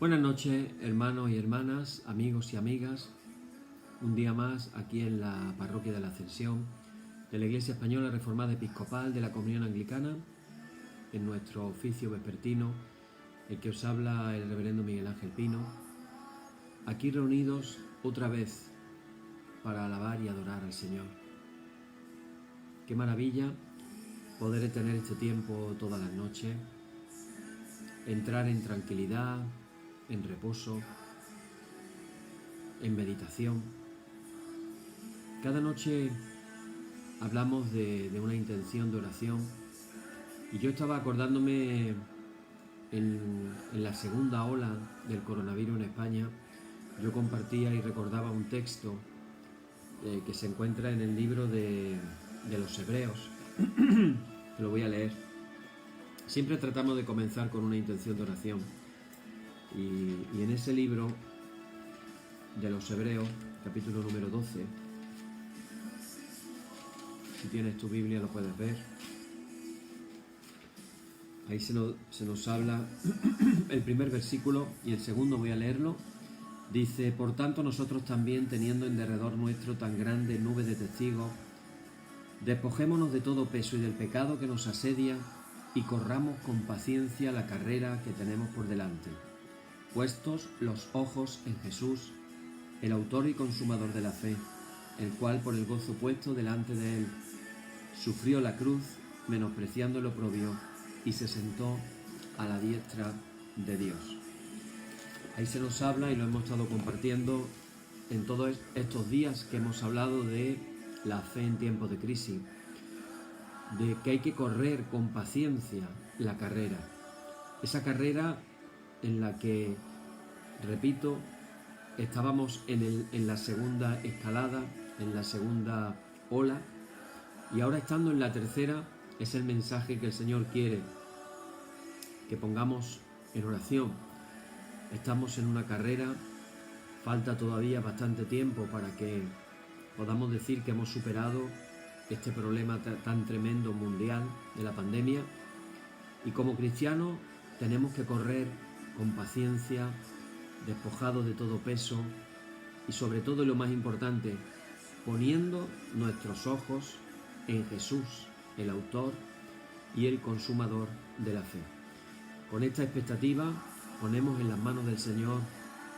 Buenas noches, hermanos y hermanas, amigos y amigas. Un día más aquí en la Parroquia de la Ascensión de la Iglesia Española Reformada Episcopal de la Comunión Anglicana, en nuestro oficio vespertino, el que os habla el reverendo Miguel Ángel Pino, aquí reunidos otra vez para alabar y adorar al Señor. Qué maravilla poder tener este tiempo todas las noches, entrar en tranquilidad, en reposo, en meditación. Cada noche hablamos de una intención de oración y yo estaba acordándome en la segunda ola del coronavirus en España. Yo compartía y recordaba un texto que se encuentra en el libro de los Hebreos. Lo voy a leer. Siempre tratamos de comenzar con una intención de oración y en ese libro de los Hebreos, capítulo número 12, si tienes tu Biblia lo puedes ver. Ahí se nos habla el primer versículo y el segundo voy a leerlo. Dice: por tanto nosotros también, teniendo en derredor nuestro tan grande nube de testigos, despojémonos de todo peso y del pecado que nos asedia y corramos con paciencia la carrera que tenemos por delante, puestos los ojos en Jesús, el autor y consumador de la fe, el cual por el gozo puesto delante de él sufrió la cruz, menospreciando el oprobio, y se sentó a la diestra de Dios. Ahí se nos habla, y lo hemos estado compartiendo en todos estos días que hemos hablado de la fe en tiempos de crisis, de que hay que correr con paciencia la carrera. Esa carrera en la que, repito, estábamos en la segunda escalada, en la segunda ola, y ahora estando en la tercera es el mensaje que el Señor quiere que pongamos en oración. Estamos en una carrera, falta todavía bastante tiempo para que podamos decir que hemos superado este problema tan tremendo mundial de la pandemia, y como cristianos tenemos que correr con paciencia, despojados de todo peso y sobre todo, y lo más importante, poniendo nuestros ojos en Jesús, el autor y el consumador de la fe. Con esta expectativa ponemos en las manos del Señor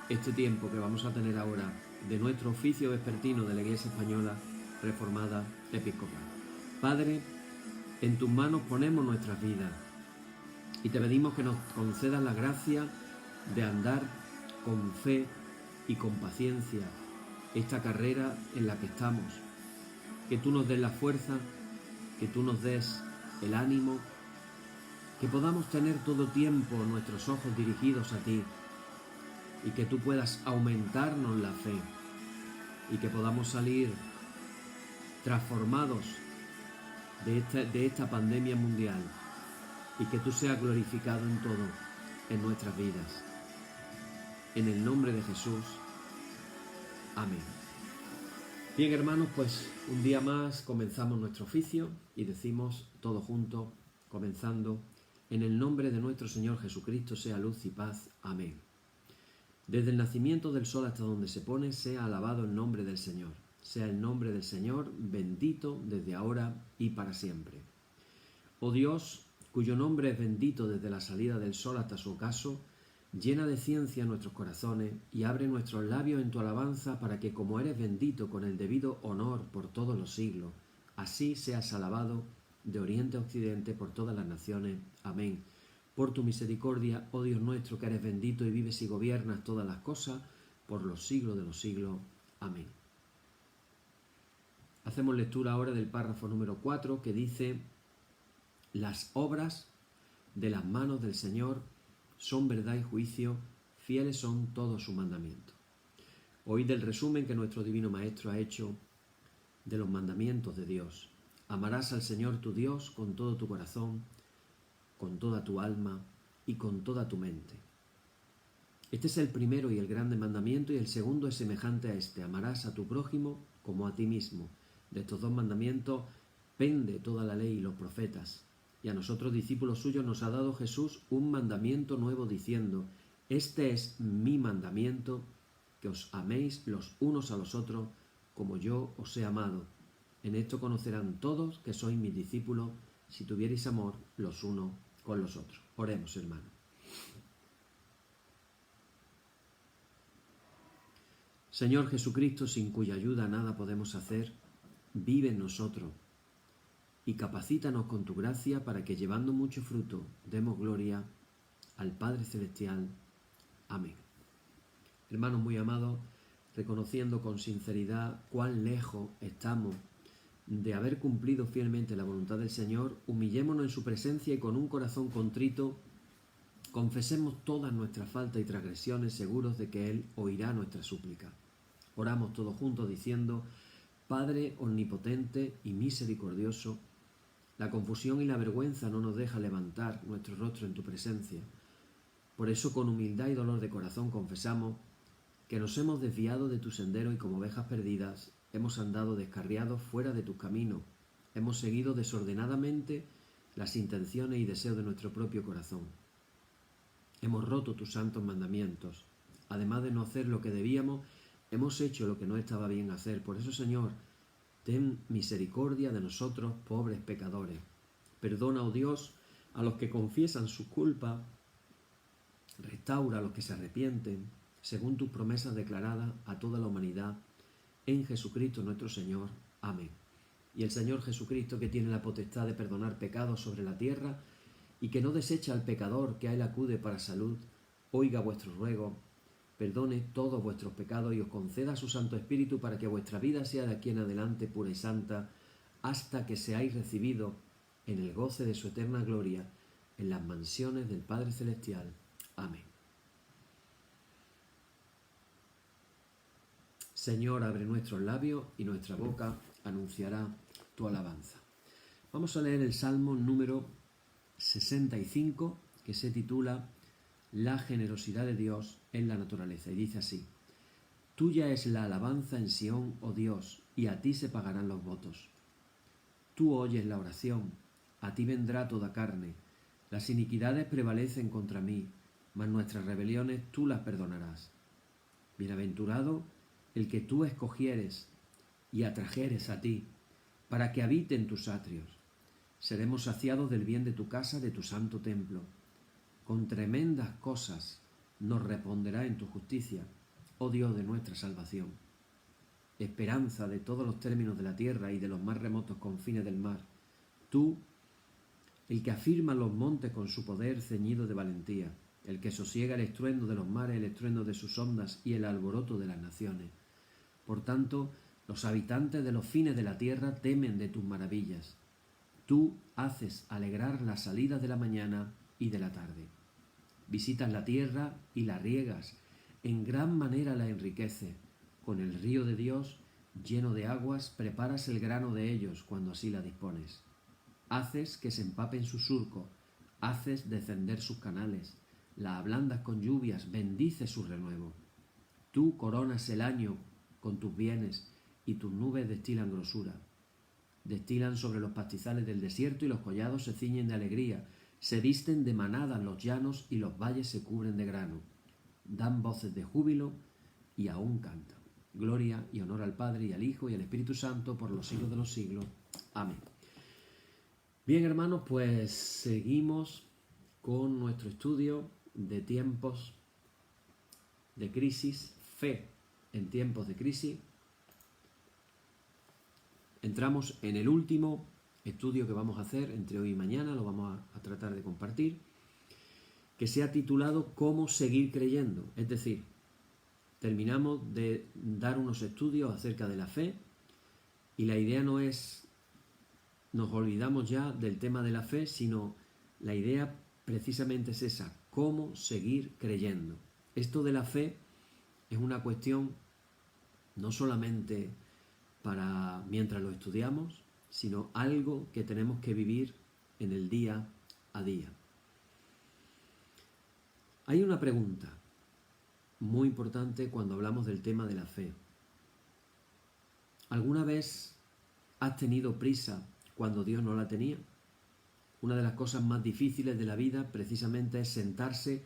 este tiempo que vamos a tener ahora de nuestro oficio vespertino de la Iglesia Española Reformada Episcopal. Padre, en tus manos ponemos nuestras vidas y te pedimos que nos concedas la gracia de andar con fe y con paciencia esta carrera en la que estamos. Que tú nos des la fuerza, que tú nos des el ánimo, que podamos tener todo tiempo nuestros ojos dirigidos a ti y que tú puedas aumentarnos la fe y que podamos salir transformados de esta pandemia mundial y que tú seas glorificado en todo, en nuestras vidas. En el nombre de Jesús. Amén. Bien, hermanos, pues un día más comenzamos nuestro oficio y decimos todos juntos, comenzando: en el nombre de nuestro Señor Jesucristo sea luz y paz. Amén. Desde el nacimiento del sol hasta donde se pone, sea alabado el nombre del Señor. Sea el nombre del Señor bendito desde ahora y para siempre. Oh Dios, cuyo nombre es bendito desde la salida del sol hasta su ocaso, llena de ciencia nuestros corazones y abre nuestros labios en tu alabanza, para que, como eres bendito con el debido honor por todos los siglos, así seas alabado de oriente a occidente por todas las naciones. Amén. Por tu misericordia, oh Dios nuestro, que eres bendito y vives y gobiernas todas las cosas por los siglos de los siglos. Amén. Hacemos lectura ahora del párrafo número 4, que dice: las obras de las manos del Señor son verdad y juicio, fieles son todos sus mandamientos. Oíd el resumen que nuestro Divino Maestro ha hecho de los mandamientos de Dios. Amarás al Señor tu Dios con todo tu corazón, con toda tu alma y con toda tu mente. Este es el primero y el grande mandamiento, y el segundo es semejante a este: amarás a tu prójimo como a ti mismo. De estos dos mandamientos pende toda la ley y los profetas. Y a nosotros, discípulos suyos, nos ha dado Jesús un mandamiento nuevo, diciendo: Este es mi mandamiento, que os améis los unos a los otros como yo os he amado. En esto conocerán todos que sois mis discípulos, si tuvierais amor los unos con los otros. Oremos, hermanos. Señor Jesucristo, sin cuya ayuda nada podemos hacer, vive en nosotros y capacítanos con tu gracia para que, llevando mucho fruto, demos gloria al Padre Celestial. Amén. Hermanos muy amados, reconociendo con sinceridad cuán lejos estamos de haber cumplido fielmente la voluntad del Señor, humillémonos en su presencia y con un corazón contrito confesemos todas nuestras faltas y transgresiones, seguros de que Él oirá nuestra súplica. Oramos todos juntos diciendo: Padre omnipotente y misericordioso, la confusión y la vergüenza no nos deja levantar nuestro rostro en tu presencia. Por eso, con humildad y dolor de corazón, confesamos que nos hemos desviado de tu sendero y, como ovejas perdidas, hemos andado descarriados fuera de tus caminos. Hemos seguido desordenadamente las intenciones y deseos de nuestro propio corazón. Hemos roto tus santos mandamientos. Además de no hacer lo que debíamos, hemos hecho lo que no estaba bien hacer. Por eso, Señor, ten misericordia de nosotros, pobres pecadores. Perdona, oh Dios, a los que confiesan su culpa. Restaura a los que se arrepienten, según tus promesas declaradas a toda la humanidad, en Jesucristo nuestro Señor. Amén. Y el Señor Jesucristo, que tiene la potestad de perdonar pecados sobre la tierra, y que no desecha al pecador que a él acude para salud, oiga vuestros ruegos, perdone todos vuestros pecados y os conceda su Santo Espíritu para que vuestra vida sea de aquí en adelante pura y santa, hasta que seáis recibidos en el goce de su eterna gloria, en las mansiones del Padre Celestial. Amén. Señor, abre nuestros labios y nuestra boca anunciará tu alabanza. Vamos a leer el Salmo número 65, que se titula La generosidad de Dios en la naturaleza, y dice así: Tuya es la alabanza en Sión, oh Dios, y a ti se pagarán los votos. Tú oyes la oración, a ti vendrá toda carne. Las iniquidades prevalecen contra mí, mas nuestras rebeliones tú las perdonarás. Bienaventurado el que tú escogieres y atrajeres a ti, para que habite en tus atrios. Seremos saciados del bien de tu casa, de tu santo templo. Con tremendas cosas nos responderá en tu justicia, oh Dios de nuestra salvación. Esperanza de todos los términos de la tierra y de los más remotos confines del mar. Tú, el que afirma los montes con su poder ceñido de valentía, el que sosiega el estruendo de los mares, el estruendo de sus ondas y el alboroto de las naciones. Por tanto, los habitantes de los fines de la tierra temen de tus maravillas. Tú haces alegrar las salidas de la mañana y de la tarde. Visitas la tierra y la riegas, en gran manera la enriqueces. Con el río de Dios, lleno de aguas, preparas el grano de ellos cuando así la dispones. Haces que se empapen sus surcos, haces descender sus canales, la ablandas con lluvias, bendices su renuevo. Tú coronas el año con tus bienes y tus nubes destilan grosura. Destilan sobre los pastizales del desierto y los collados se ciñen de alegría. Se visten de manadas los llanos y los valles se cubren de grano. Dan voces de júbilo y aún cantan. Gloria y honor al Padre y al Hijo y al Espíritu Santo por los siglos de los siglos. Amén. Bien, hermanos, pues seguimos con nuestro estudio de tiempos de crisis, fe en tiempos de crisis. Entramos en el último estudio que vamos a hacer entre hoy y mañana, lo vamos a tratar de compartir, que se ha titulado ¿Cómo seguir creyendo? Es decir, terminamos de dar unos estudios acerca de la fe y la idea no es, nos olvidamos ya del tema de la fe, sino la idea precisamente es esa, ¿cómo seguir creyendo? Esto de la fe es una cuestión no solamente para mientras lo estudiamos, sino algo que tenemos que vivir en el día a día. Hay una pregunta muy importante cuando hablamos del tema de la fe. ¿Alguna vez has tenido prisa cuando Dios no la tenía? Una de las cosas más difíciles de la vida precisamente es sentarse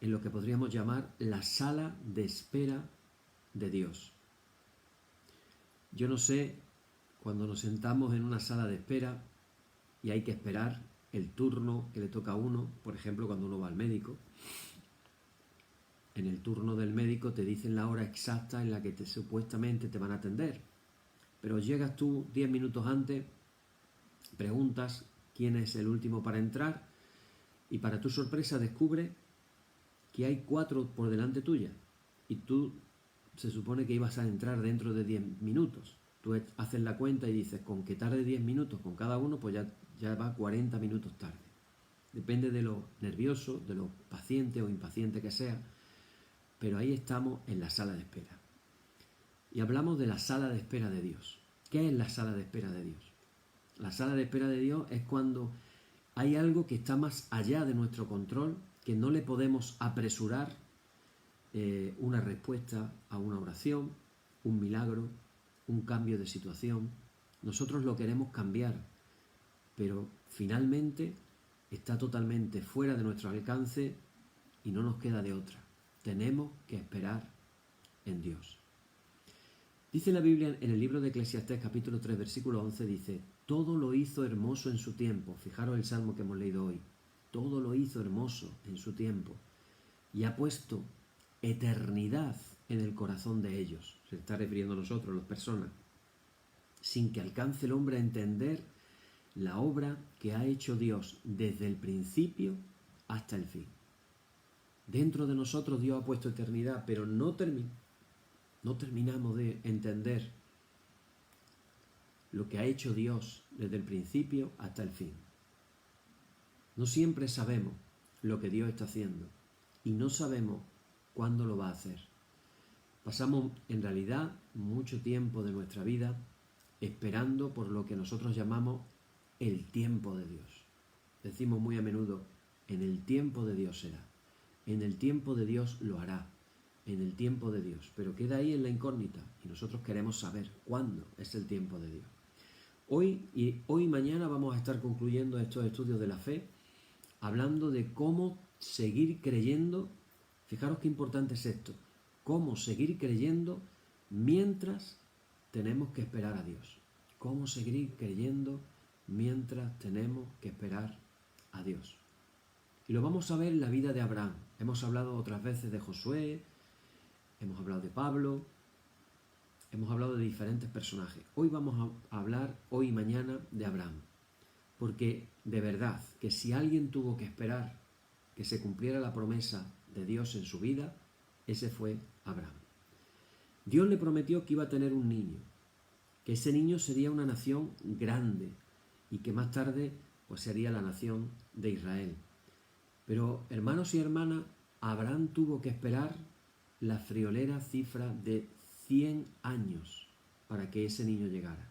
en lo que podríamos llamar la sala de espera de Dios. Yo no sé, cuando nos sentamos en una sala de espera y hay que esperar el turno que le toca a uno, por ejemplo, cuando uno va al médico, en el turno del médico te dicen la hora exacta en la que supuestamente te van a atender, pero llegas tú 10 minutos antes, preguntas quién es el último para entrar y para tu sorpresa descubre que hay 4 por delante tuya y tú se supone que ibas a entrar dentro de 10 minutos. Tú haces la cuenta y dices, con que tarde 10 minutos con cada uno, pues ya va 40 minutos tarde. Depende de lo nervioso, de lo paciente o impaciente que sea, pero ahí estamos en la sala de espera. Y hablamos de la sala de espera de Dios. ¿Qué es la sala de espera de Dios? La sala de espera de Dios es cuando hay algo que está más allá de nuestro control, que no le podemos apresurar una respuesta a una oración, un milagro, un cambio de situación. Nosotros lo queremos cambiar, pero finalmente está totalmente fuera de nuestro alcance y no nos queda de otra. Tenemos que esperar en Dios. Dice la Biblia en el libro de Eclesiastés capítulo 3 versículo 11, dice, todo lo hizo hermoso en su tiempo. Fijaros el salmo que hemos leído hoy. Todo lo hizo hermoso en su tiempo y ha puesto eternidad en el corazón de ellos. Se está refiriendo a nosotros, las personas. Sin que alcance el hombre a entender la obra que ha hecho Dios desde el principio hasta el fin. Dentro de nosotros Dios ha puesto eternidad, pero no terminamos de entender lo que ha hecho Dios desde el principio hasta el fin. No siempre sabemos lo que Dios está haciendo y no sabemos cuándo lo va a hacer. Pasamos en realidad mucho tiempo de nuestra vida esperando por lo que nosotros llamamos el tiempo de Dios. Decimos muy a menudo, en el tiempo de Dios será, en el tiempo de Dios lo hará, en el tiempo de Dios, pero queda ahí en la incógnita y nosotros queremos saber cuándo es el tiempo de Dios. Hoy y mañana vamos a estar concluyendo estos estudios de la fe, hablando de cómo seguir creyendo. Fijaros qué importante es esto, cómo seguir creyendo mientras tenemos que esperar a Dios. Cómo seguir creyendo mientras tenemos que esperar a Dios. Y lo vamos a ver en la vida de Abraham. Hemos hablado otras veces de Josué, hemos hablado de Pablo, hemos hablado de diferentes personajes. Hoy vamos a hablar, hoy y mañana, de Abraham. Porque de verdad que si alguien tuvo que esperar que se cumpliera la promesa de Dios en su vida, ese fue Abraham. Dios le prometió que iba a tener un niño, que ese niño sería una nación grande y que más tarde pues sería la nación de Israel. Pero hermanos y hermanas, Abraham tuvo que esperar la friolera cifra de 100 años para que ese niño llegara.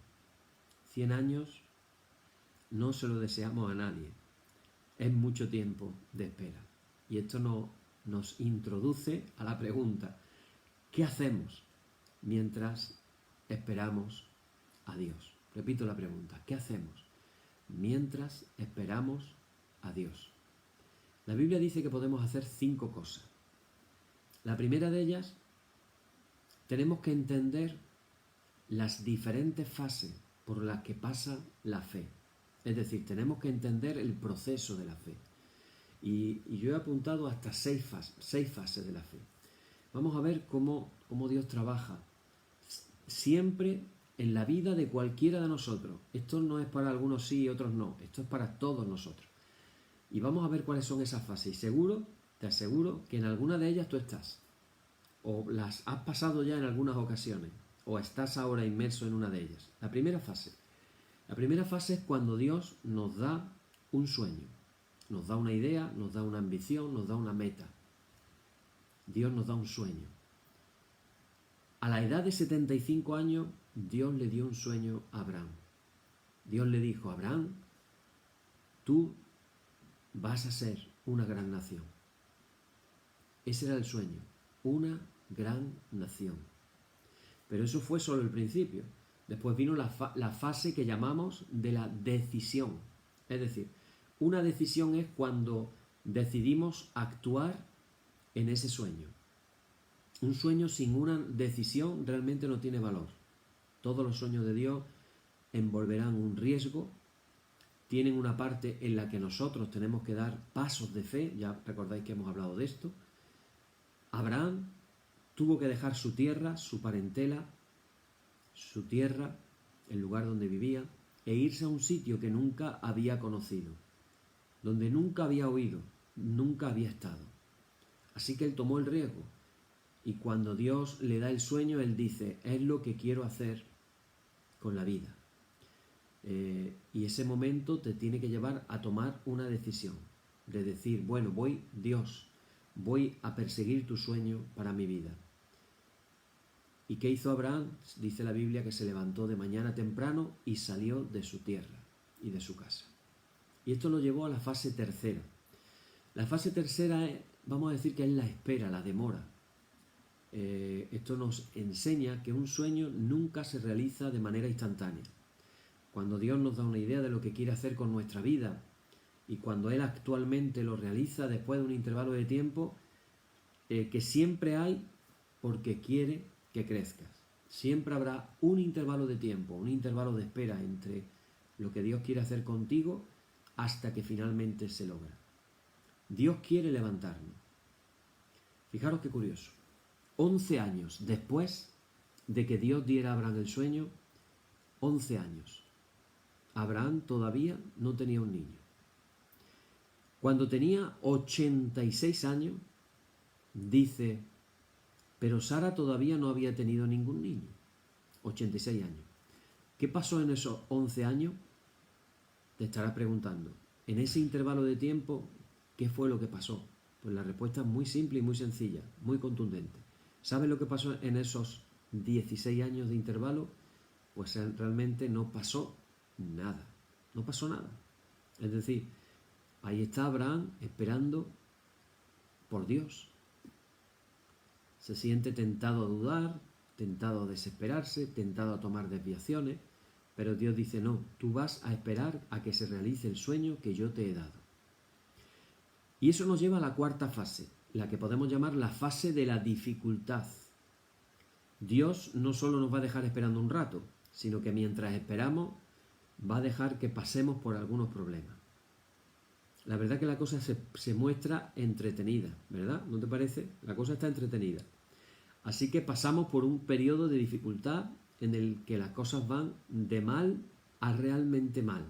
100 años no se lo deseamos a nadie. Es mucho tiempo de espera. Y esto nos introduce a la pregunta, ¿qué hacemos mientras esperamos a Dios? Repito la pregunta, ¿qué hacemos mientras esperamos a Dios? La Biblia dice que podemos hacer 5 cosas. La primera de ellas, tenemos que entender las diferentes fases por las que pasa la fe. Es decir, tenemos que entender el proceso de la fe. Y yo he apuntado hasta 6 fases de la fe. Vamos a ver cómo Dios trabaja siempre en la vida de cualquiera de nosotros. Esto no es para algunos sí y otros no. Esto es para todos nosotros. Y vamos a ver cuáles son esas fases. Y te aseguro que en alguna de ellas tú estás. O las has pasado ya en algunas ocasiones. O estás ahora inmerso en una de ellas. La primera fase es cuando Dios nos da un sueño. Nos da una idea, nos da una ambición, nos da una meta. Dios nos da un sueño. A la edad de 75 años, Dios le dio un sueño a Abraham. Dios le dijo, Abraham, tú vas a ser una gran nación. Ese era el sueño, una gran nación. Pero eso fue solo el principio. Después vino la fase que llamamos de la decisión. Es decir, una decisión es cuando decidimos actuar en ese sueño. Un sueño sin una decisión realmente no tiene valor. Todos los sueños de Dios envolverán un riesgo, tienen una parte en la que nosotros tenemos que dar pasos de fe, ya recordáis que hemos hablado de esto. Abraham tuvo que dejar su tierra, su parentela, su tierra, el lugar donde vivía, e irse a un sitio que nunca había conocido, donde nunca había oído, nunca había estado. Así que él tomó el riesgo, y cuando Dios le da el sueño, él dice, es lo que quiero hacer con la vida. Y ese momento te tiene que llevar a tomar una decisión, de decir, bueno, Dios, voy a perseguir tu sueño para mi vida. ¿Y qué hizo Abraham? Dice la Biblia que se levantó de mañana temprano y salió de su tierra y de su casa. Y esto lo llevó a la fase tercera. La fase tercera vamos a decir que es la espera, la demora. Esto nos enseña que un sueño nunca se realiza de manera instantánea. Cuando Dios nos da una idea de lo que quiere hacer con nuestra vida y cuando Él actualmente lo realiza después de un intervalo de tiempo que siempre hay porque quiere que crezcas. Siempre habrá un intervalo de tiempo, un intervalo de espera entre lo que Dios quiere hacer contigo hasta que finalmente se logra. Dios quiere levantarnos. Fijaros qué curioso. 11 años después de que Dios diera a Abraham el sueño, 11 años. Abraham todavía no tenía un niño. Cuando tenía 86 años, dice, pero Sara todavía no había tenido ningún niño. 86 años. ¿Qué pasó en esos 11 años? Te estarás preguntando. En ese intervalo de tiempo, ¿qué fue lo que pasó? Pues la respuesta es muy simple y muy sencilla, muy contundente. ¿Sabes lo que pasó en esos 16 años de intervalo? Pues realmente no pasó nada. No pasó nada. Es decir, ahí está Abraham esperando por Dios. Se siente tentado a dudar, tentado a desesperarse, tentado a tomar desviaciones, pero Dios dice, no, tú vas a esperar a que se realice el sueño que yo te he dado. Y eso nos lleva a la cuarta fase, la que podemos llamar la fase de la dificultad. Dios no solo nos va a dejar esperando un rato, sino que mientras esperamos va a dejar que pasemos por algunos problemas. La verdad que la cosa se muestra entretenida, ¿verdad? ¿No te parece? La cosa está entretenida. Así que pasamos por un periodo de dificultad en el que las cosas van de mal a realmente mal,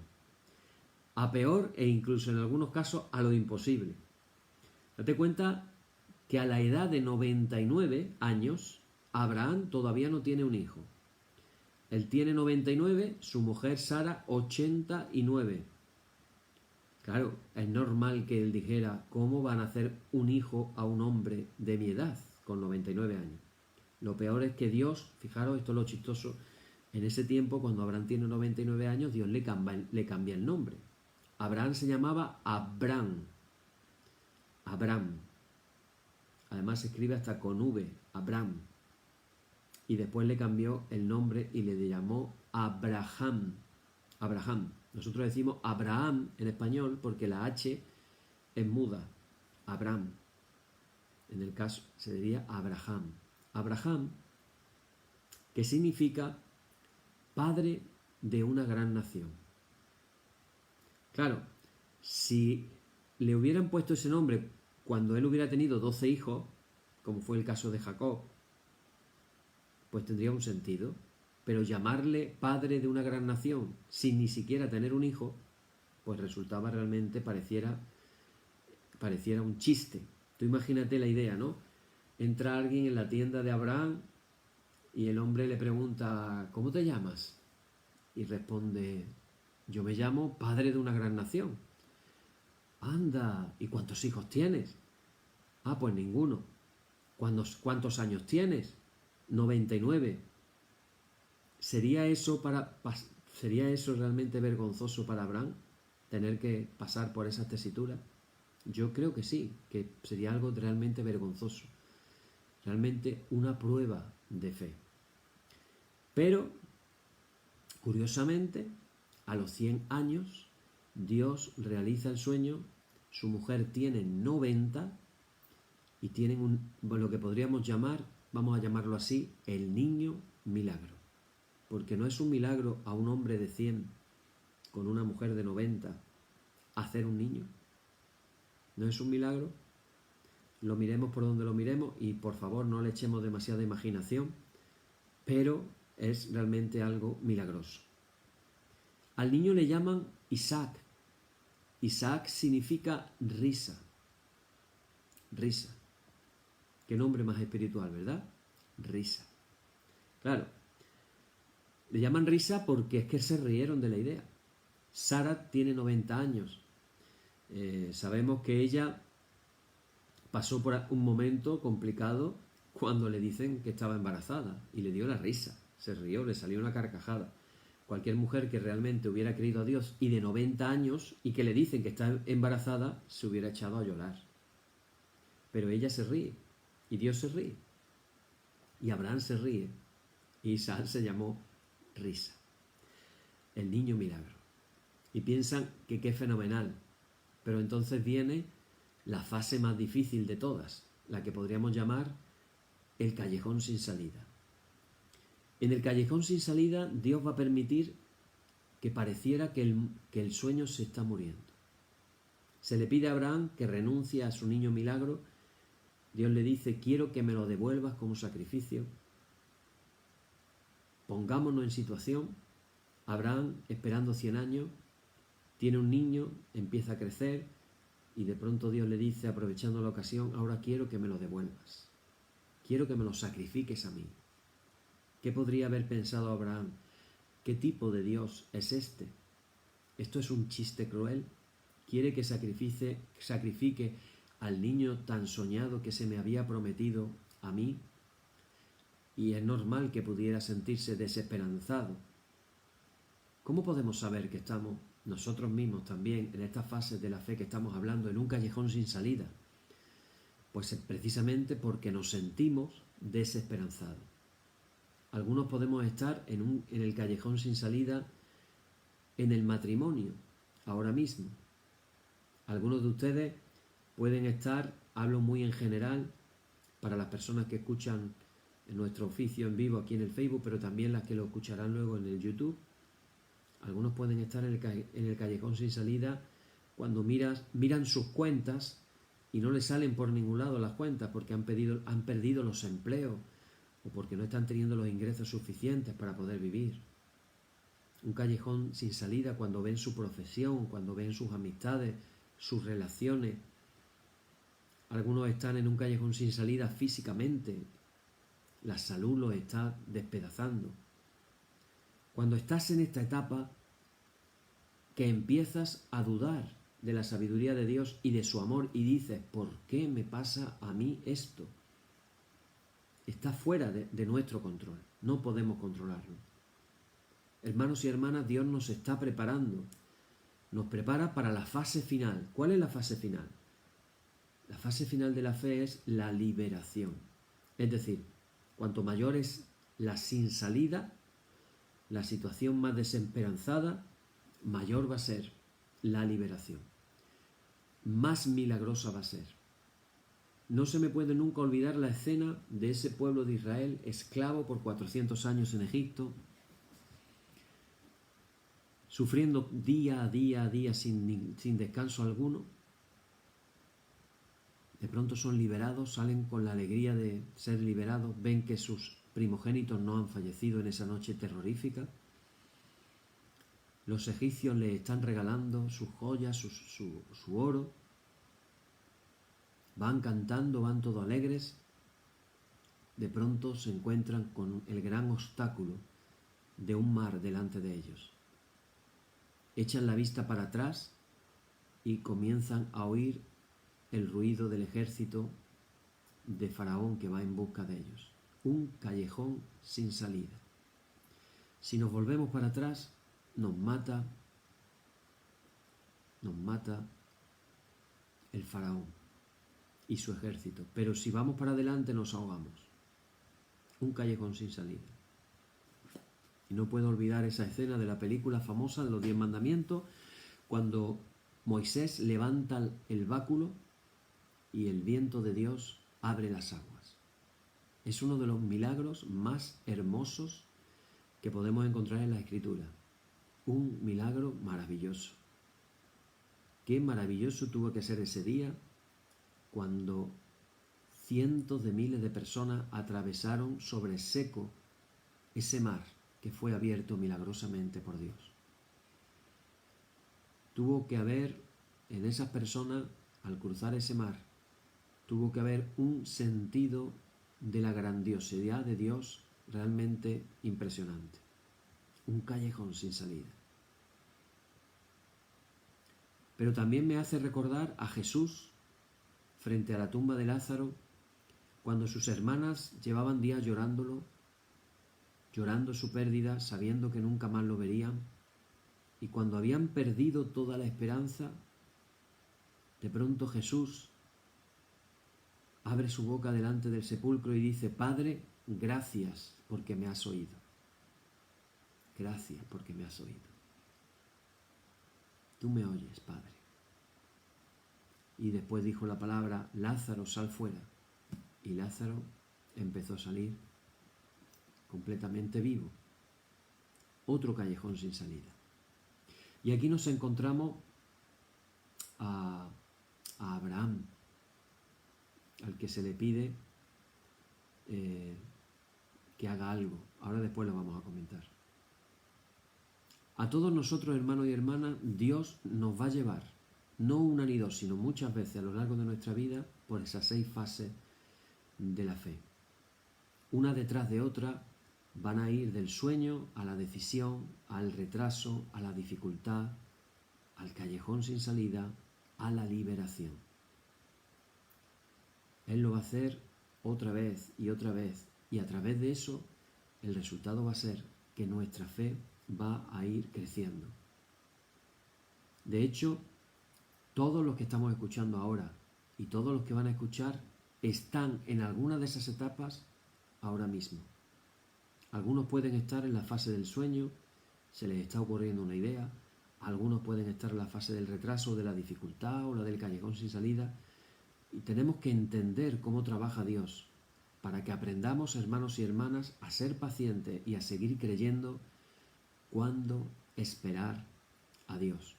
a peor e incluso en algunos casos a lo imposible. Date cuenta que a la edad de 99 años, Abraham todavía no tiene un hijo. Él tiene 99, su mujer Sara 89. Claro, es normal que él dijera, ¿cómo van a hacer un hijo a un hombre de mi edad, con 99 años? Lo peor es que Dios, fijaros, esto es lo chistoso, en ese tiempo, cuando Abraham tiene 99 años, Dios le cambia el nombre. Abraham se llamaba Abram. Abram. Además se escribe hasta con V, Abram. Y después le cambió el nombre y le llamó Abraham. Abraham. Nosotros decimos Abraham en español porque la H es muda. Abraham. En el caso se diría Abraham. Abraham, que significa padre de una gran nación. Claro, si le hubieran puesto ese nombre cuando él hubiera tenido 12 hijos, como fue el caso de Jacob, pues tendría un sentido. Pero llamarle padre de una gran nación sin ni siquiera tener un hijo, pues resultaba realmente, pareciera un chiste. Tú imagínate la idea, ¿no? Entra alguien en la tienda de Abraham y el hombre le pregunta, ¿cómo te llamas? Y responde, yo me llamo padre de una gran nación. Anda, ¿y cuántos hijos tienes? Ah, pues ninguno. ¿Cuántos años tienes? 99. ¿Sería eso realmente vergonzoso para Abraham? ¿Tener que pasar por esas tesituras? Yo creo que sí, que sería algo realmente vergonzoso. Realmente una prueba de fe. Pero, curiosamente, a los 100 años, Dios realiza el sueño, su mujer tiene 90 y tienen lo que podríamos llamar, vamos a llamarlo así, el niño milagro. Porque no es un milagro a un hombre de 100 con una mujer de 90 hacer un niño. No es un milagro. Lo miremos por donde lo miremos y por favor no le echemos demasiada imaginación, pero es realmente algo milagroso. Al niño le llaman Isaac. Isaac significa risa. Risa. Qué nombre más espiritual, ¿verdad? Risa. Claro, le llaman risa porque es que se rieron de la idea. Sara tiene 90 años. Sabemos que ella pasó por un momento complicado cuando le dicen que estaba embarazada y le dio la risa. Se rió, le salió una carcajada. Cualquier mujer que realmente hubiera creído a Dios y de 90 años y que le dicen que está embarazada, se hubiera echado a llorar. Pero ella se ríe y Dios se ríe. Y Abraham se ríe. Y Isaac se llamó risa. El niño milagro. Y piensan que qué fenomenal. Pero entonces viene la fase más difícil de todas, la que podríamos llamar el callejón sin salida. En el callejón sin salida, Dios va a permitir que pareciera que el sueño se está muriendo. Se le pide a Abraham que renuncie a su niño milagro. Dios le dice, quiero que me lo devuelvas como sacrificio. Pongámonos en situación. Abraham, esperando 100 años, tiene un niño, empieza a crecer y de pronto Dios le dice, aprovechando la ocasión, ahora quiero que me lo devuelvas. Quiero que me lo sacrifiques a mí. ¿Qué podría haber pensado Abraham? ¿Qué tipo de Dios es este? ¿Esto es un chiste cruel? ¿Quiere que sacrifique al niño tan soñado que se me había prometido a mí? Y es normal que pudiera sentirse desesperanzado. ¿Cómo podemos saber que estamos nosotros mismos también en estas fases de la fe que estamos hablando en un callejón sin salida? Pues precisamente porque nos sentimos desesperanzados. Algunos podemos estar en el callejón sin salida en el matrimonio, ahora mismo. Algunos de ustedes pueden estar, hablo muy en general, para las personas que escuchan en nuestro oficio en vivo aquí en el Facebook, pero también las que lo escucharán luego en el YouTube. Algunos pueden estar en el callejón sin salida cuando miran sus cuentas y no les salen por ningún lado las cuentas porque han perdido los empleos o porque no están teniendo los ingresos suficientes para poder vivir. Un callejón sin salida cuando ven su profesión, cuando ven sus amistades, sus relaciones. Algunos están en un callejón sin salida físicamente. La salud los está despedazando. Cuando estás en esta etapa que empiezas a dudar de la sabiduría de Dios y de su amor y dices, ¿por qué me pasa a mí esto? Está fuera de nuestro control. No podemos controlarlo. Hermanos y hermanas, Dios nos está preparando. Nos prepara para la fase final. ¿Cuál es la fase final? La fase final de la fe es la liberación. Es decir, cuanto mayor es la sin salida, la situación más desesperanzada, mayor va a ser la liberación. Más milagrosa va a ser. No se me puede nunca olvidar la escena de ese pueblo de Israel esclavo por 400 años en Egipto, sufriendo día a día sin descanso alguno. De pronto son liberados, salen con la alegría de ser liberados, ven que sus primogénitos no han fallecido en esa noche terrorífica. Los egipcios les están regalando sus joyas, su oro. Van cantando, van todos alegres. De pronto se encuentran con el gran obstáculo de un mar delante de ellos. Echan la vista para atrás y comienzan a oír el ruido del ejército de Faraón que va en busca de ellos. Un callejón sin salida. Si nos volvemos para atrás, nos mata el Faraón y su ejército. Pero si vamos para adelante, nos ahogamos. Un callejón sin salida. Y no puedo olvidar esa escena de la película famosa de los 10 mandamientos, cuando Moisés levanta el báculo y el viento de Dios abre las aguas. Es uno de los milagros más hermosos que podemos encontrar en la Escritura. Un milagro maravilloso. Qué maravilloso tuvo que ser ese día cuando cientos de miles de personas atravesaron sobre seco ese mar que fue abierto milagrosamente por Dios. Tuvo que haber en esas personas, al cruzar ese mar, tuvo que haber un sentido de la grandiosidad de Dios realmente impresionante. Un callejón sin salida. Pero también me hace recordar a Jesús frente a la tumba de Lázaro, cuando sus hermanas llevaban días llorándolo, llorando su pérdida, sabiendo que nunca más lo verían, y cuando habían perdido toda la esperanza, de pronto Jesús abre su boca delante del sepulcro y dice: Padre, gracias porque me has oído. Gracias porque me has oído. Tú me oyes, Padre. Y después dijo la palabra: Lázaro, sal fuera. Y Lázaro empezó a salir completamente vivo. Otro callejón sin salida. Y aquí nos encontramos a Abraham, al que se le pide que haga algo. Ahora después lo vamos a comentar. A todos nosotros, hermanos y hermanas, Dios nos va a llevar, no una ni dos, sino muchas veces a lo largo de nuestra vida, por esas 6 fases de la fe. Una detrás de otra van a ir del sueño a la decisión, al retraso, a la dificultad, al callejón sin salida, a la liberación. Él lo va a hacer otra vez, y a través de eso el resultado va a ser que nuestra fe va a ir creciendo. De hecho, todos los que estamos escuchando ahora y todos los que van a escuchar están en alguna de esas etapas ahora mismo. Algunos pueden estar en la fase del sueño, se les está ocurriendo una idea. Algunos pueden estar en la fase del retraso, de la dificultad o la del callejón sin salida. Y tenemos que entender cómo trabaja Dios para que aprendamos, hermanos y hermanas, a ser pacientes y a seguir creyendo cuándo esperar a Dios.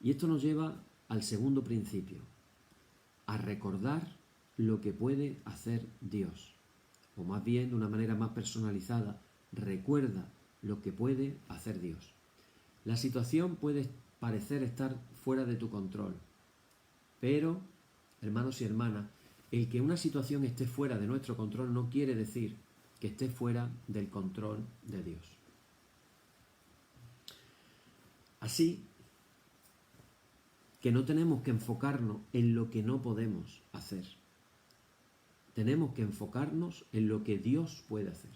Y esto nos lleva al segundo principio, a recordar lo que puede hacer Dios. O más bien, de una manera más personalizada, recuerda lo que puede hacer Dios. La situación puede parecer estar fuera de tu control, pero, hermanos y hermanas, el que una situación esté fuera de nuestro control no quiere decir que esté fuera del control de Dios. Así que no tenemos que enfocarnos en lo que no podemos hacer. Tenemos que enfocarnos en lo que Dios puede hacer.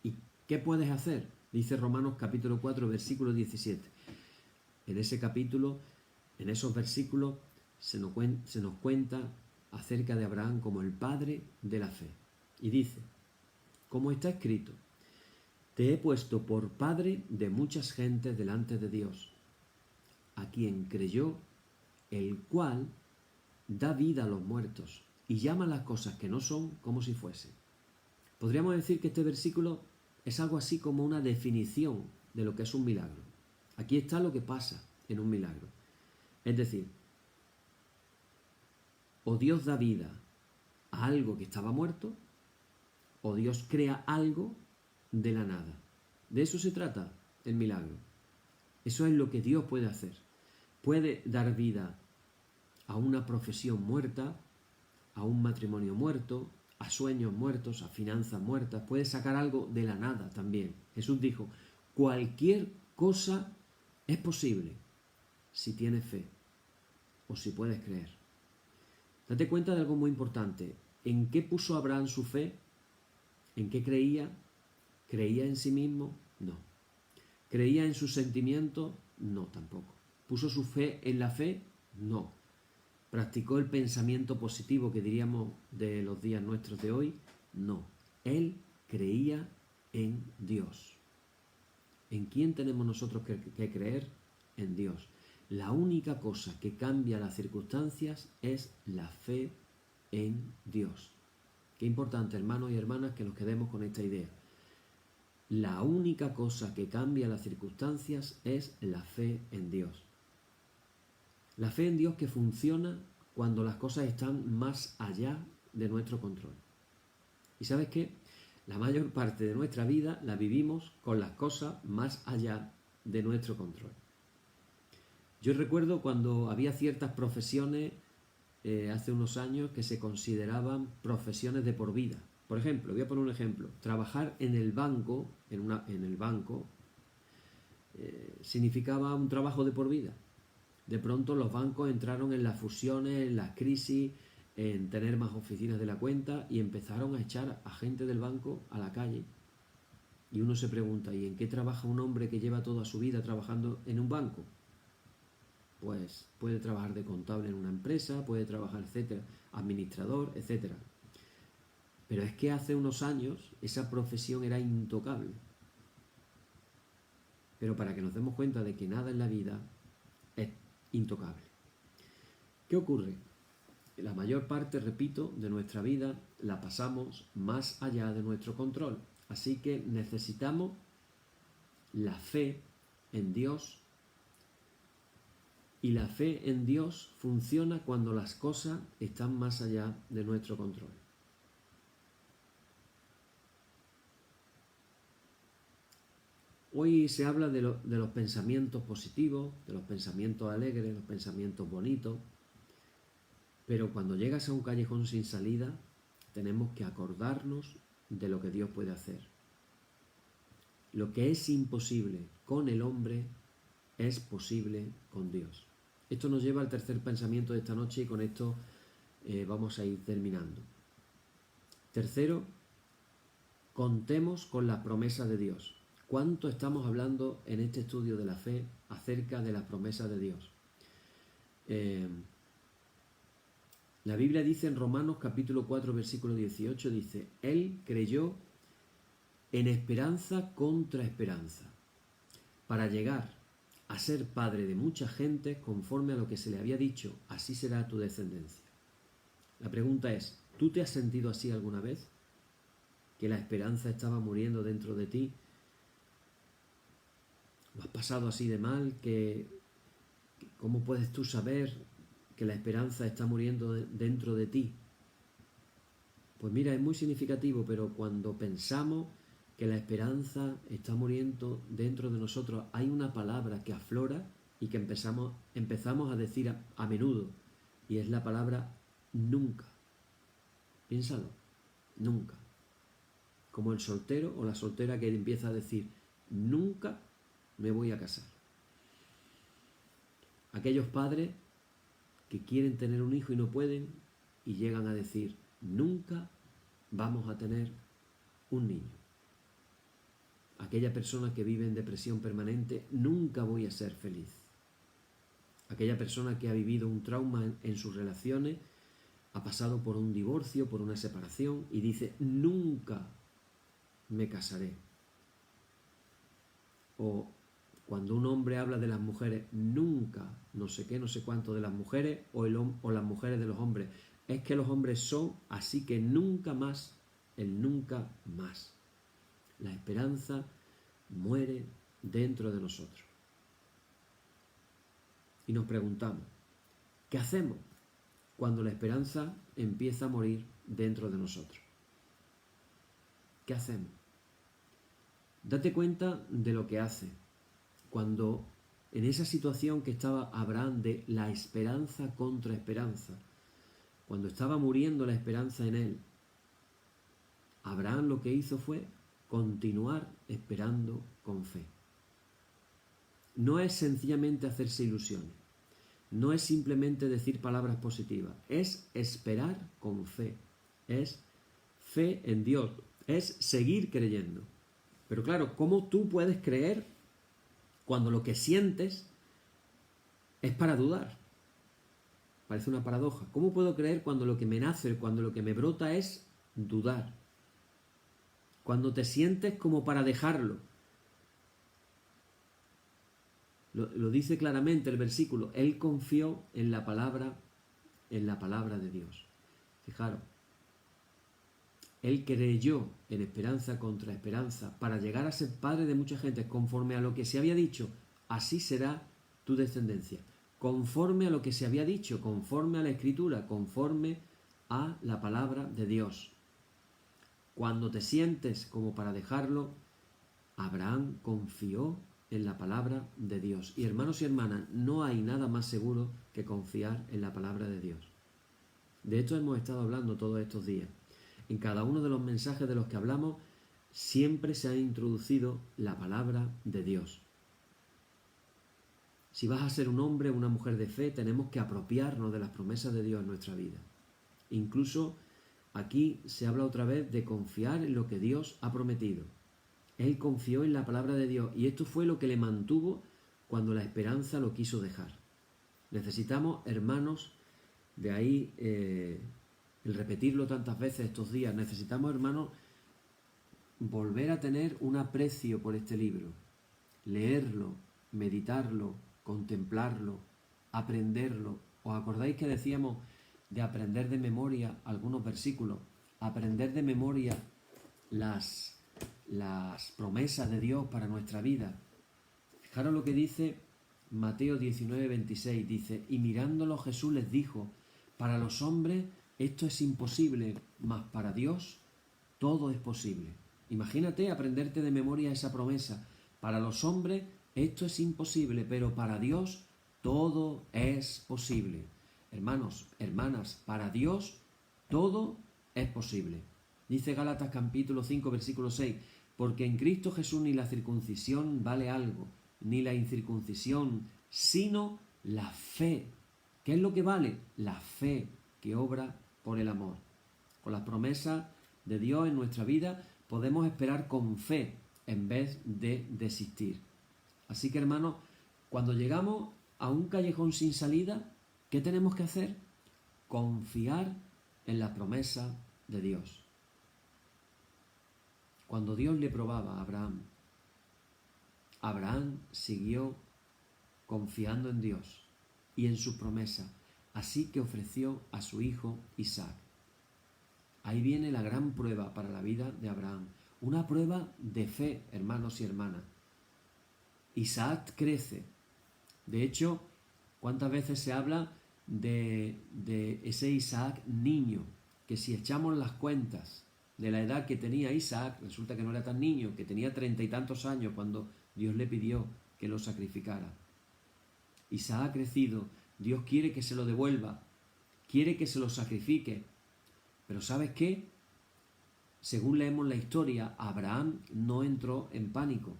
¿Y qué puedes hacer? Dice Romanos capítulo 4, versículo 17. En ese capítulo, en esos versículos, se nos cuenta acerca de Abraham como el padre de la fe. Y dice, como está escrito, te he puesto por padre de muchas gentes delante de Dios, a quien creyó, el cual da vida a los muertos y llama las cosas que no son como si fuesen. Podríamos decir que este versículo es algo así como una definición de lo que es un milagro. Aquí está lo que pasa en un milagro. Es decir, o Dios da vida a algo que estaba muerto, o Dios crea algo de la nada. De eso se trata el milagro. Eso es lo que Dios puede hacer. Puede dar vida a una profesión muerta, a un matrimonio muerto, a sueños muertos, a finanzas muertas. Puede sacar algo de la nada también. Jesús dijo, cualquier cosa es posible si tienes fe o si puedes creer. Date cuenta de algo muy importante. ¿En qué puso Abraham su fe? ¿En qué creía? ¿Creía en sí mismo? No. ¿Creía en sus sentimientos? No, tampoco. ¿Puso su fe en la fe? No. ¿Practicó el pensamiento positivo que diríamos de los días nuestros de hoy? No. Él creía en Dios. ¿En quién tenemos nosotros que creer? En Dios. La única cosa que cambia las circunstancias es la fe en Dios. Qué importante, hermanos y hermanas, que nos quedemos con esta idea. La única cosa que cambia las circunstancias es la fe en Dios. La fe en Dios que funciona cuando las cosas están más allá de nuestro control. ¿Y sabes qué? La mayor parte de nuestra vida la vivimos con las cosas más allá de nuestro control. Yo recuerdo cuando había ciertas profesiones hace unos años que se consideraban profesiones de por vida. Por ejemplo, voy a poner un ejemplo. Trabajar en el banco, en el banco, significaba un trabajo de por vida. De pronto los bancos entraron en las fusiones, en las crisis, en tener más oficinas de la cuenta y empezaron a echar a gente del banco a la calle. Y uno se pregunta, ¿y en qué trabaja un hombre que lleva toda su vida trabajando en un banco? Pues puede trabajar de contable en una empresa, puede trabajar, etcétera, administrador, etcétera. Pero es que hace unos años esa profesión era intocable. Pero para que nos demos cuenta de que nada en la vida es intocable. ¿Qué ocurre? La mayor parte, repito, de nuestra vida la pasamos más allá de nuestro control. Así que necesitamos la fe en Dios. Y la fe en Dios funciona cuando las cosas están más allá de nuestro control. Hoy se habla de los pensamientos positivos, de los pensamientos alegres, los pensamientos bonitos, pero cuando llegas a un callejón sin salida, tenemos que acordarnos de lo que Dios puede hacer. Lo que es imposible con el hombre es posible con Dios. Esto nos lleva al tercer pensamiento de esta noche y con esto vamos a ir terminando. Tercero, contemos con las promesas de Dios. ¿Cuánto estamos hablando en este estudio de la fe acerca de las promesas de Dios? La Biblia dice en Romanos capítulo 4 versículo 18, dice, Él creyó en esperanza contra esperanza, para llegar a ser padre de mucha gente conforme a lo que se le había dicho, así será tu descendencia. La pregunta es, ¿tú te has sentido así alguna vez? ¿Que la esperanza estaba muriendo dentro de ti? ¿Lo has pasado así de mal? ¿Cómo puedes tú saber que la esperanza está muriendo dentro de ti? Pues mira, es muy significativo, pero cuando pensamos que la esperanza está muriendo dentro de nosotros, hay una palabra que aflora y que empezamos a decir a menudo, y es la palabra nunca. Piénsalo, nunca. Como el soltero o la soltera que empieza a decir, nunca me voy a casar. Aquellos padres que quieren tener un hijo y no pueden y llegan a decir, nunca vamos a tener un niño. Aquella persona que vive en depresión permanente, nunca voy a ser feliz. Aquella persona que ha vivido un trauma en sus relaciones, ha pasado por un divorcio, por una separación y dice, nunca me casaré. O cuando un hombre habla de las mujeres, nunca, no sé qué, no sé cuánto de las mujeres, o las mujeres de los hombres. Es que los hombres son, así que nunca más, el nunca más. La esperanza muere dentro de nosotros. Y nos preguntamos, ¿qué hacemos cuando la esperanza empieza a morir dentro de nosotros? ¿Qué hacemos? Date cuenta de lo que hace. Cuando en esa situación que estaba Abraham de la esperanza contra esperanza, cuando estaba muriendo la esperanza en él, Abraham lo que hizo fue continuar esperando con fe. No es sencillamente hacerse ilusiones, no es simplemente decir palabras positivas, es esperar con fe, es fe en Dios, es seguir creyendo. Pero claro, ¿cómo tú puedes creer cuando lo que sientes es para dudar? Parece una paradoja. ¿Cómo puedo creer cuando lo que me nace, cuando lo que me brota es dudar? Cuando te sientes como para dejarlo. Lo dice claramente el versículo. Él confió en la palabra de Dios. Fijaros, él creyó en esperanza contra esperanza para llegar a ser padre de mucha gente, conforme a lo que se había dicho, así será tu descendencia. Conforme a lo que se había dicho, conforme a la Escritura, conforme a la palabra de Dios. Cuando te sientes como para dejarlo, Abraham confió en la palabra de Dios. Y hermanos y hermanas, no hay nada más seguro que confiar en la palabra de Dios. De esto hemos estado hablando todos estos días. En cada uno de los mensajes de los que hablamos, siempre se ha introducido la palabra de Dios. Si vas a ser un hombre o una mujer de fe, tenemos que apropiarnos de las promesas de Dios en nuestra vida. Incluso aquí se habla otra vez de confiar en lo que Dios ha prometido. Él confió en la palabra de Dios y esto fue lo que le mantuvo cuando la esperanza lo quiso dejar. Necesitamos, hermanos, de ahí el repetirlo tantas veces estos días, necesitamos, hermanos, volver a tener un aprecio por este libro, leerlo, meditarlo, contemplarlo, aprenderlo. ¿Os acordáis que decíamos de aprender de memoria algunos versículos? Aprender de memoria las promesas de Dios para nuestra vida. Fijaros lo que dice Mateo 19:26, dice: y mirándolo Jesús les dijo: para los hombres esto es imposible, mas para Dios todo es posible. Imagínate aprenderte de memoria esa promesa. Para los hombres esto es imposible, pero para Dios todo es posible. Hermanos, hermanas, para Dios todo es posible. Dice Gálatas capítulo 5, versículo 6, porque en Cristo Jesús ni la circuncisión vale algo, ni la incircuncisión, sino la fe. ¿Qué es lo que vale? La fe que obra por el amor. Con las promesas de Dios en nuestra vida podemos esperar con fe en vez de desistir. Así que, hermanos, cuando llegamos a un callejón sin salida, ¿qué tenemos que hacer? Confiar en la promesa de Dios. Cuando Dios le probaba a Abraham, Abraham siguió confiando en Dios y en su promesa, así que ofreció a su hijo Isaac. Ahí viene la gran prueba para la vida de Abraham, una prueba de fe, hermanos y hermanas. Isaac crece. De hecho, ¿cuántas veces se habla de ese Isaac niño? Que si echamos las cuentas de la edad que tenía Isaac, resulta que no era tan niño, que tenía 30 y tantos años cuando Dios le pidió que lo sacrificara. Isaac ha crecido, Dios quiere que se lo devuelva, quiere que se lo sacrifique. Pero ¿sabes qué? Según leemos la historia, Abraham no entró en pánico.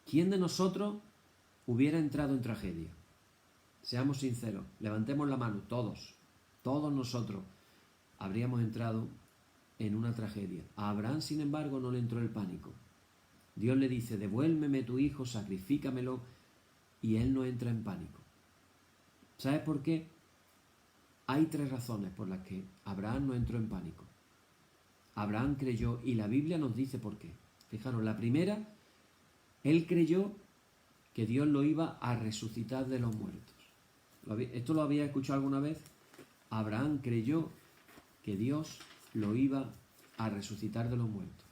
¿Quién de nosotros hubiera entrado en tragedia? Seamos sinceros, levantemos la mano, todos nosotros habríamos entrado en una tragedia. A Abraham, sin embargo, no le entró el pánico. Dios le dice: devuélveme tu hijo, sacrifícamelo, y él no entra en pánico. ¿Sabes por qué? Hay 3 razones por las que Abraham no entró en pánico. Abraham creyó, y la Biblia nos dice por qué. Fijaros, la primera, él creyó que Dios lo iba a resucitar de los muertos. ¿Esto lo había escuchado alguna vez? Abraham creyó que Dios lo iba a resucitar de los muertos.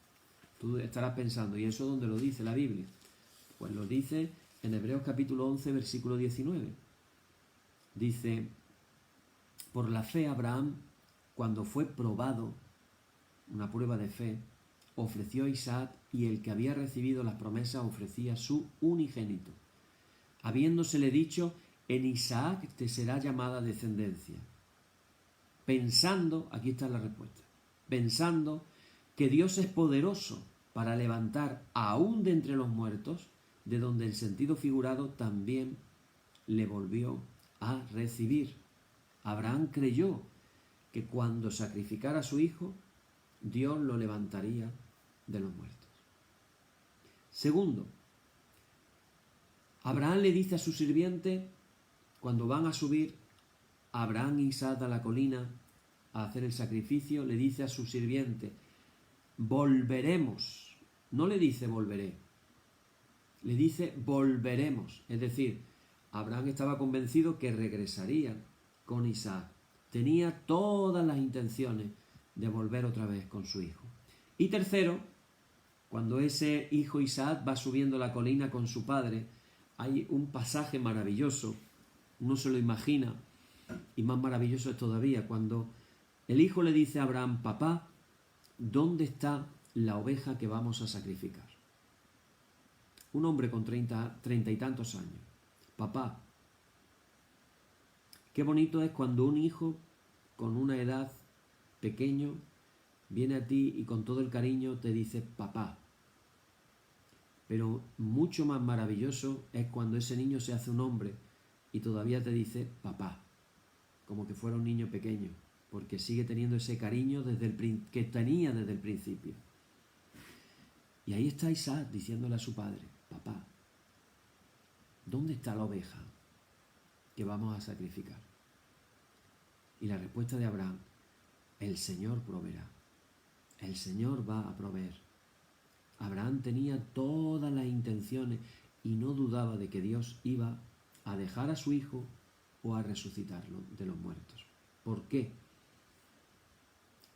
Tú estarás pensando, ¿y eso dónde lo dice la Biblia? Pues lo dice en Hebreos capítulo 11, versículo 19. Dice: por la fe Abraham, cuando fue probado, una prueba de fe, ofreció a Isaac, y el que había recibido las promesas ofrecía su unigénito, habiéndosele dicho: en Isaac te será llamada descendencia. Pensando, aquí está la respuesta, pensando que Dios es poderoso para levantar aún de entre los muertos, de donde el sentido figurado también le volvió a recibir. Abraham creyó que cuando sacrificara a su hijo, Dios lo levantaría de los muertos. Segundo, Abraham le dice a su sirviente, cuando van a subir Abraham y Isaac a la colina a hacer el sacrificio, le dice a su sirviente: volveremos. No le dice volveré, le dice volveremos. Es decir, Abraham estaba convencido que regresarían con Isaac. Tenía todas las intenciones de volver otra vez con su hijo. Y tercero, cuando ese hijo Isaac va subiendo la colina con su padre, hay un pasaje maravilloso, uno se lo imagina, y más maravilloso es todavía cuando el hijo le dice a Abraham: papá, ¿dónde está la oveja que vamos a sacrificar? Un hombre con 30 y tantos años. Papá. Qué bonito es cuando un hijo con una edad pequeño viene a ti y con todo el cariño te dice papá. Pero mucho más maravilloso es cuando ese niño se hace un hombre y todavía te dice papá, como que fuera un niño pequeño, porque sigue teniendo ese cariño que tenía desde el principio. Y ahí está Isaac diciéndole a su padre: papá, ¿dónde está la oveja que vamos a sacrificar? Y la respuesta de Abraham: el Señor proveerá. El Señor va a proveer. Abraham tenía todas las intenciones y no dudaba de que Dios iba a dejar a su hijo o a resucitarlo de los muertos. ¿Por qué?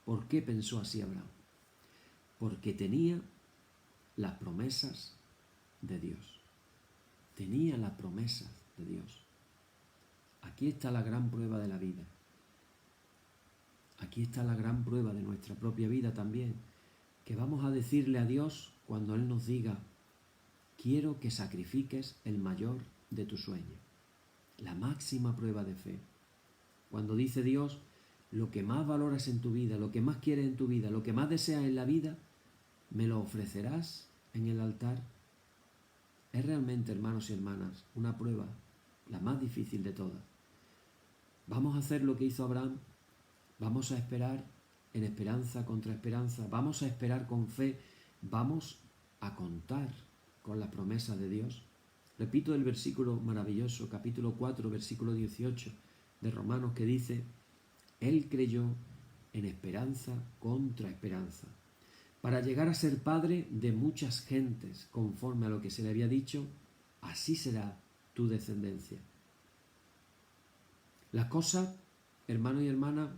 ¿Por qué pensó así Abraham? Porque tenía las promesas de Dios. Tenía las promesas de Dios. Aquí está la gran prueba de la vida. Aquí está la gran prueba de nuestra propia vida también, que vamos a decirle a Dios cuando Él nos diga: quiero que sacrifiques el mayor de tus sueños. La máxima prueba de fe. Cuando dice Dios: lo que más valoras en tu vida, lo que más quieres en tu vida, lo que más deseas en la vida, ¿me lo ofrecerás en el altar? Es realmente, hermanos y hermanas, una prueba, la más difícil de todas. Vamos a hacer lo que hizo Abraham. Vamos a esperar en esperanza contra esperanza. Vamos a esperar con fe. Vamos a contar con las promesas de Dios. Repito el versículo maravilloso, capítulo 4, versículo 18 de Romanos, que dice: Él creyó en esperanza contra esperanza, para llegar a ser padre de muchas gentes, conforme a lo que se le había dicho: así será tu descendencia. Las cosas, hermanos y hermanas,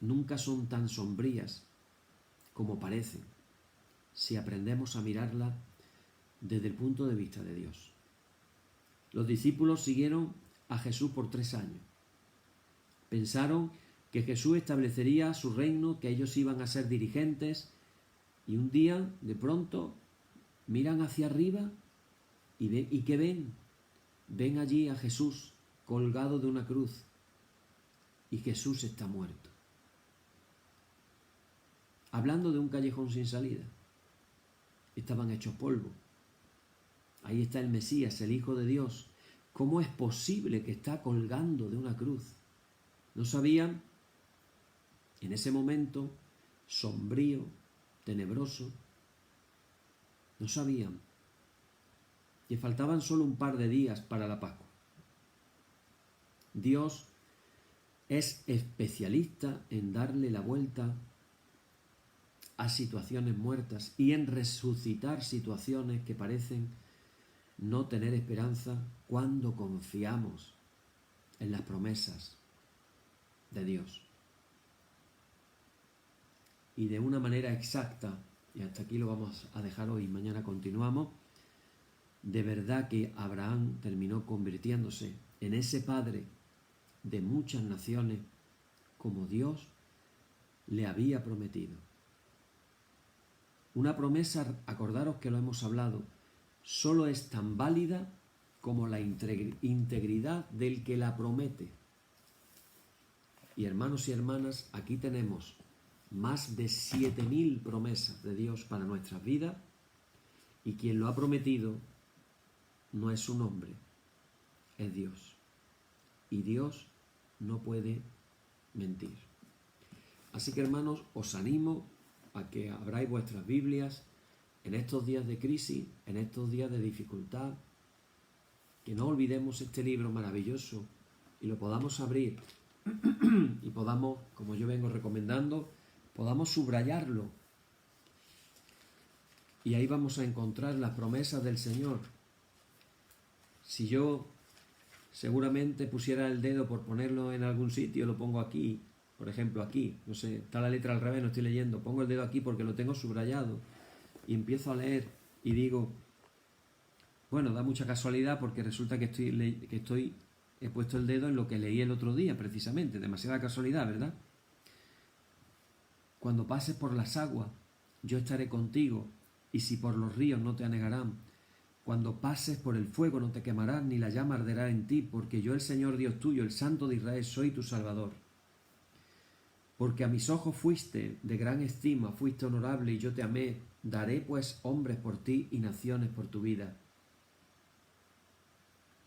nunca son tan sombrías como parecen si aprendemos a mirarlas desde el punto de vista de Dios. Los discípulos siguieron a Jesús por 3 años. Pensaron que Jesús establecería su reino, que ellos iban a ser dirigentes, y un día, de pronto, miran hacia arriba y ¿qué ven? Ven allí a Jesús colgado de una cruz, y Jesús está muerto. Hablando de un callejón sin salida. Estaban hechos polvo. Ahí está el Mesías, el Hijo de Dios. ¿Cómo es posible que está colgando de una cruz? No sabían, en ese momento sombrío, tenebroso, no sabían que faltaban solo un par de días para la Pascua. Dios es especialista en darle la vuelta a situaciones muertas y en resucitar situaciones que parecen no tener esperanza cuando confiamos en las promesas de Dios. Y de una manera exacta, y hasta aquí lo vamos a dejar hoy, mañana continuamos, de verdad que Abraham terminó convirtiéndose en ese padre de muchas naciones como Dios le había prometido. Una promesa, acordaros que lo hemos hablado, solo es tan válida como la integridad del que la promete. Y hermanos y hermanas, aquí tenemos más de 7.000 promesas de Dios para nuestras vidas, y quien lo ha prometido no es un hombre, es Dios. Y Dios no puede mentir. Así que, hermanos, os animo a que abráis vuestras Biblias en estos días de crisis, en estos días de dificultad, que no olvidemos este libro maravilloso y lo podamos abrir y podamos, como yo vengo recomendando, podamos subrayarlo. Y ahí vamos a encontrar las promesas del Señor. Si yo seguramente pusiera el dedo por ponerlo en algún sitio, lo pongo aquí, por ejemplo aquí, no sé, está la letra al revés, no estoy leyendo, pongo el dedo aquí porque lo tengo subrayado y empiezo a leer y digo, bueno, da mucha casualidad porque resulta que he puesto el dedo en lo que leí el otro día, precisamente, demasiada casualidad, ¿verdad? Cuando pases por las aguas, yo estaré contigo, y si por los ríos no te anegarán. Cuando pases por el fuego no te quemarás, ni la llama arderá en ti, porque yo el Señor Dios tuyo, el Santo de Israel, soy tu Salvador. Porque a mis ojos fuiste de gran estima, fuiste honorable, y yo te amé. Daré pues hombres por ti y naciones por tu vida.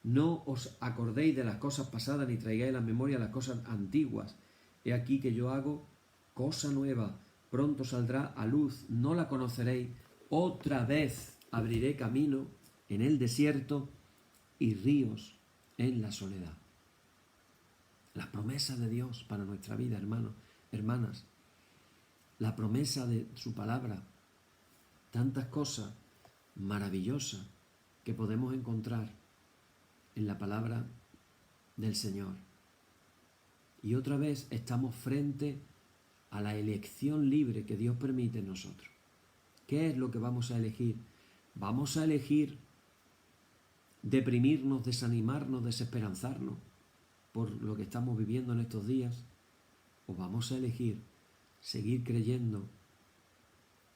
No os acordéis de las cosas pasadas, ni traigáis a la memoria las cosas antiguas. He aquí que yo hago cosa nueva, pronto saldrá a luz, no la conoceréis. Otra vez abriré camino en el desierto y ríos en la soledad. Las promesas de Dios para nuestra vida, hermanos, hermanas. La promesa de su palabra. Tantas cosas maravillosas que podemos encontrar en la palabra del Señor. Y otra vez estamos frente a la elección libre que Dios permite en nosotros. ¿Qué es lo que vamos a elegir? ¿Vamos a elegir deprimirnos, desanimarnos, desesperanzarnos por lo que estamos viviendo en estos días? ¿O vamos a elegir seguir creyendo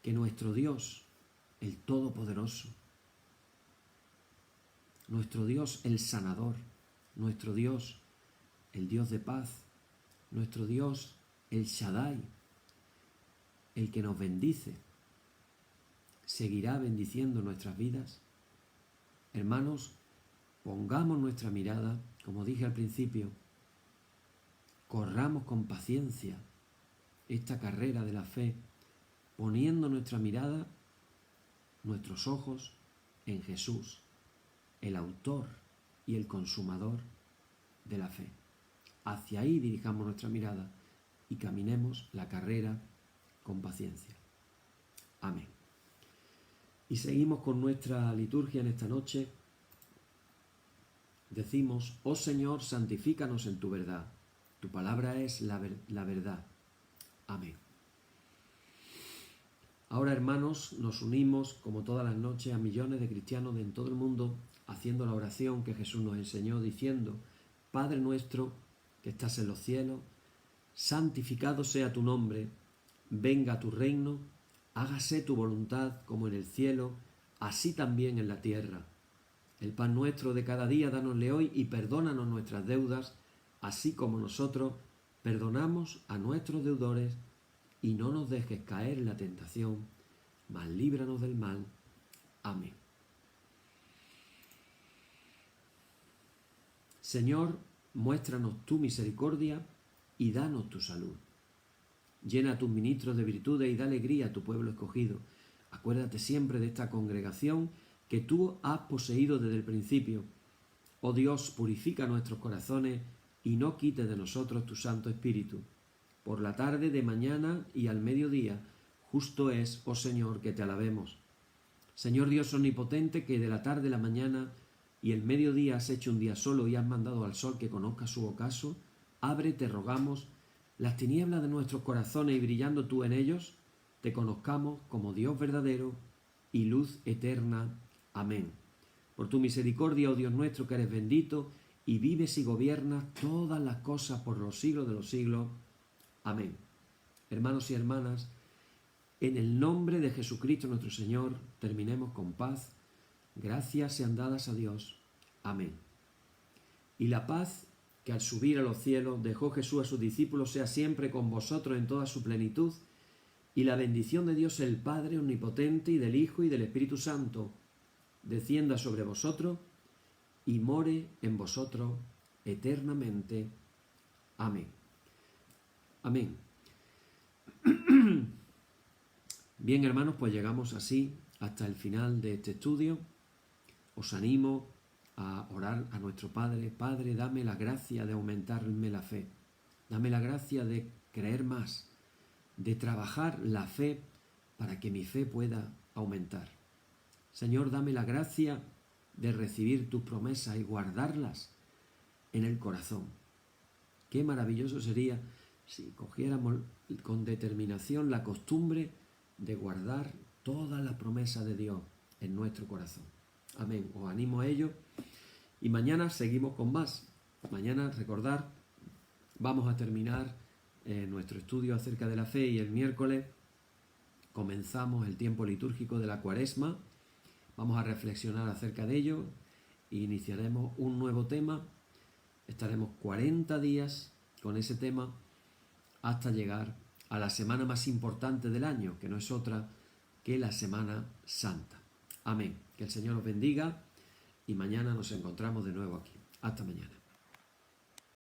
que nuestro Dios, el Todopoderoso, nuestro Dios, el Sanador, nuestro Dios, el Dios de paz, nuestro Dios, el Shaddai, el que nos bendice, seguirá bendiciendo nuestras vidas? Hermanos, pongamos nuestra mirada, como dije al principio, corramos con paciencia esta carrera de la fe, poniendo nuestra mirada, nuestros ojos en Jesús, el autor y el consumador de la fe. Hacia ahí dirijamos nuestra mirada y caminemos la carrera con paciencia. Amén. Y seguimos con nuestra liturgia en esta noche. Decimos: oh Señor, santifícanos en tu verdad. Tu palabra es la verdad. Amén. Ahora, hermanos, nos unimos, como todas las noches, a millones de cristianos en todo el mundo, haciendo la oración que Jesús nos enseñó, diciendo: Padre nuestro, que estás en los cielos, santificado sea tu nombre, venga tu reino, hágase tu voluntad como en el cielo, así también en la tierra. El pan nuestro de cada día dánosle hoy y perdónanos nuestras deudas, así como nosotros perdonamos a nuestros deudores, y no nos dejes caer en la tentación, mas líbranos del mal. Amén. Señor, muéstranos tu misericordia y danos tu salud. Llena a tus ministros de virtudes y da alegría a tu pueblo escogido. Acuérdate siempre de esta congregación que tú has poseído desde el principio. Oh Dios, purifica nuestros corazones y no quites de nosotros tu Santo Espíritu. Por la tarde, de mañana y al mediodía, justo es, oh Señor, que te alabemos. Señor Dios omnipotente, que de la tarde a la mañana y el mediodía has hecho un día solo y has mandado al sol que conozca su ocaso, abre, te rogamos, las tinieblas de nuestros corazones y brillando tú en ellos, te conozcamos como Dios verdadero y luz eterna. Amén. Por tu misericordia, oh Dios nuestro, que eres bendito y vives y gobiernas todas las cosas por los siglos de los siglos. Amén. Hermanos y hermanas, en el nombre de Jesucristo nuestro Señor, terminemos con paz. Gracias sean dadas a Dios. Amén. Y la paz que al subir a los cielos dejó Jesús a sus discípulos sea siempre con vosotros en toda su plenitud, y la bendición de Dios el Padre omnipotente y del Hijo y del Espíritu Santo descienda sobre vosotros y more en vosotros eternamente. Amén. Amén. Bien, hermanos, pues llegamos así hasta el final de este estudio. Os animo a orar a nuestro Padre. Padre, dame la gracia de aumentarme la fe. Dame la gracia de creer más, de trabajar la fe para que mi fe pueda aumentar. Señor, dame la gracia de recibir tus promesas y guardarlas en el corazón. Qué maravilloso sería si cogiéramos con determinación la costumbre de guardar todas las promesas de Dios en nuestro corazón. Amén. Os animo a ello. Y mañana seguimos con más. Mañana, recordar, vamos a terminar nuestro estudio acerca de la fe y el miércoles comenzamos el tiempo litúrgico de la Cuaresma. Vamos a reflexionar acerca de ello e iniciaremos un nuevo tema. Estaremos 40 días con ese tema hasta llegar a la semana más importante del año, que no es otra que la Semana Santa. Amén. Que el Señor os bendiga y mañana nos encontramos de nuevo aquí. Hasta mañana.